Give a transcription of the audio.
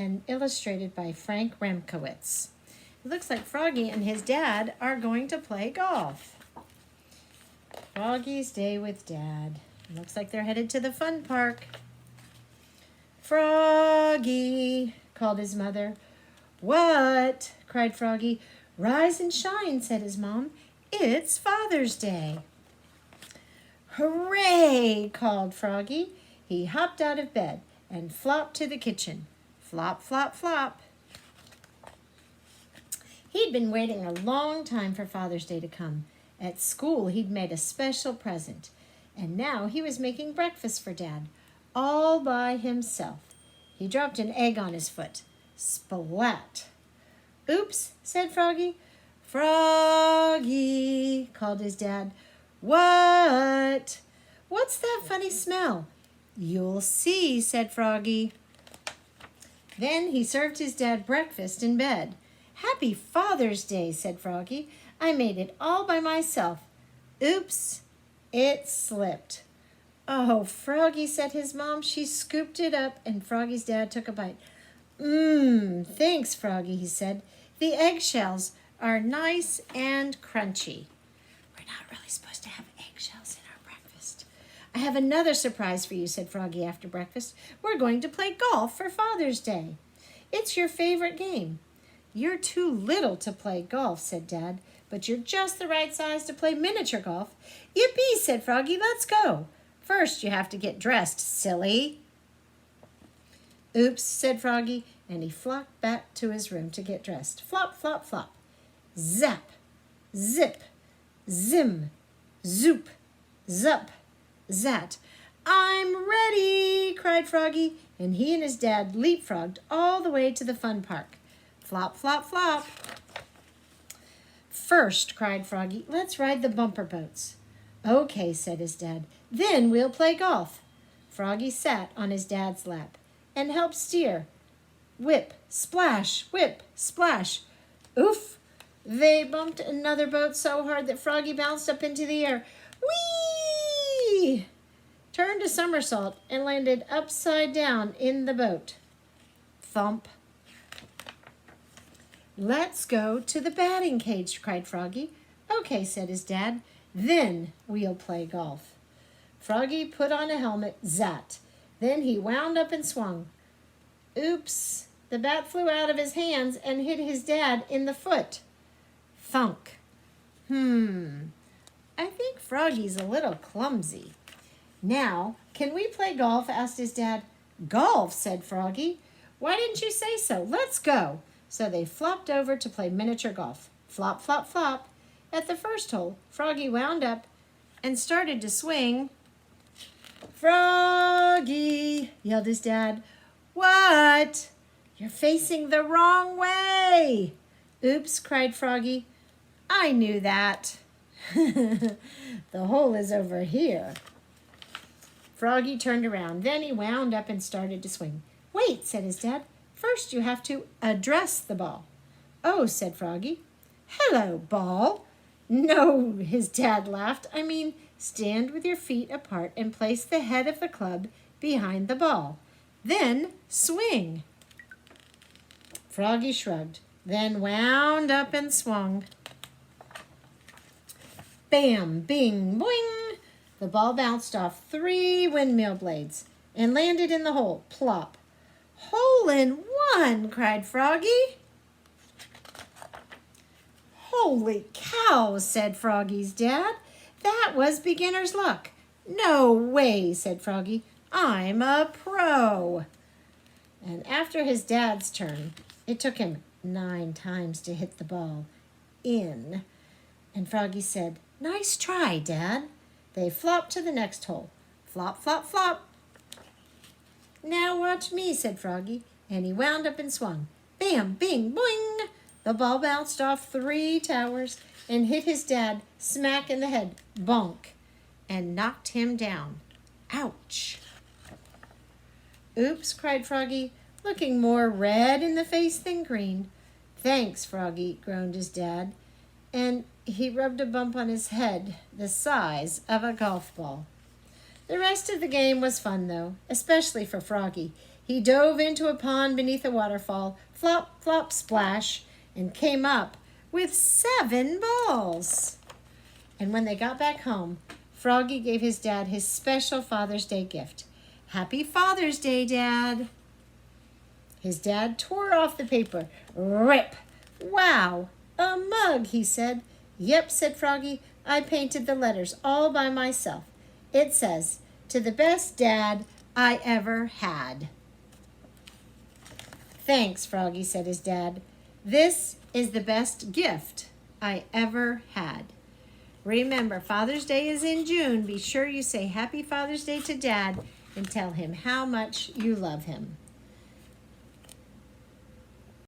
and illustrated by Frank Remkowitz. It looks like Froggy and his dad are going to play golf. Froggy's day with Dad. It looks like they're headed to the fun park. Froggy, called his mother. What? Cried Froggy. Rise and shine, said his mom. It's Father's Day. Hooray, called Froggy. He hopped out of bed and flopped to the kitchen. Flop, flop, flop. He'd been waiting a long time for Father's Day to come. At school, he'd made a special present, and now he was making breakfast for Dad, all by himself. He dropped an egg on his foot. Splat! Oops, said Froggy. Froggy, called his dad. What? What's that funny smell? You'll see, said Froggy. Then he served his dad breakfast in bed. Happy Father's Day, said Froggy. I made it all by myself. Oops, it slipped. Oh, Froggy, said his mom. She scooped it up, and Froggy's dad took a bite. Thanks, Froggy, he said. The eggshells are nice and crunchy. We're not really supposed to have eggshells in our breakfast. I have another surprise for you, said Froggy after breakfast. We're going to play golf for Father's Day. It's your favorite game. You're too little to play golf, said Dad, but you're just the right size to play miniature golf. Yippee, said Froggy, let's go. First, you have to get dressed, silly. Oops, said Froggy, and he flopped back to his room to get dressed. Flop, flop, flop. Zap, zip, zim, zoop, zup, zat. I'm ready, cried Froggy, and he and his dad leapfrogged all the way to the fun park. Flop, flop, flop. First, cried Froggy, let's ride the bumper boats. Okay, said his dad. Then we'll play golf. Froggy sat on his dad's lap and helped steer. Whip, splash, whip, splash. Oof! They bumped another boat so hard that Froggy bounced up into the air. Whee! Turned a somersault and landed upside down in the boat. Thump. Let's go to the batting cage, cried Froggy. Okay, said his dad. Then we'll play golf. Froggy put on a helmet, zat. Then he wound up and swung. Oops! The bat flew out of his hands and hit his dad in the foot. Thunk. I think Froggy's a little clumsy. Now, can we play golf? Asked his dad. Golf, said Froggy. Why didn't you say so? Let's go. So they flopped over to play miniature golf. Flop, flop, flop. At the first hole, Froggy wound up and started to swing. Froggy, yelled his dad. What? You're facing the wrong way. Oops, cried Froggy. I knew that. The hole is over here. Froggy turned around. Then he wound up and started to swing. Wait, said his dad. First you have to address the ball. Oh, said Froggy. Hello, ball. No, his dad laughed. I mean, stand with your feet apart and place the head of the club behind the ball. Then swing. Froggy shrugged, then wound up and swung. Bam, bing, boing. The ball bounced off 3 windmill blades and landed in the hole. Plop. Hole in one, cried Froggy. Holy cow, said Froggy's dad. That was beginner's luck. No way, said Froggy. I'm a pro. And after his dad's turn, it took him 9 times to hit the ball in. And Froggy said, nice try, Dad. They flopped to the next hole. Flop, flop, flop. Now watch me, said Froggy, and he wound up and swung. Bam, bing, boing. The ball bounced off 3 towers and hit his dad smack in the head, bonk, and knocked him down. Ouch. Oops, cried Froggy, looking more red in the face than green. Thanks, Froggy, groaned his dad, and he rubbed a bump on his head the size of a golf ball. The rest of the game was fun, though, especially for Froggy. He dove into a pond beneath a waterfall, flop, flop, splash, and came up with 7 balls. And when they got back home, Froggy gave his dad his special Father's Day gift. Happy Father's Day, Dad. His dad tore off the paper. Rip! Wow, a mug, he said. Yep, said Froggy. I painted the letters all by myself. It says, to the best dad I ever had. Thanks, Froggy, said his dad. This is the best gift I ever had. Remember, Father's Day is in June. Be sure you say Happy Father's Day to Dad and tell him how much you love him.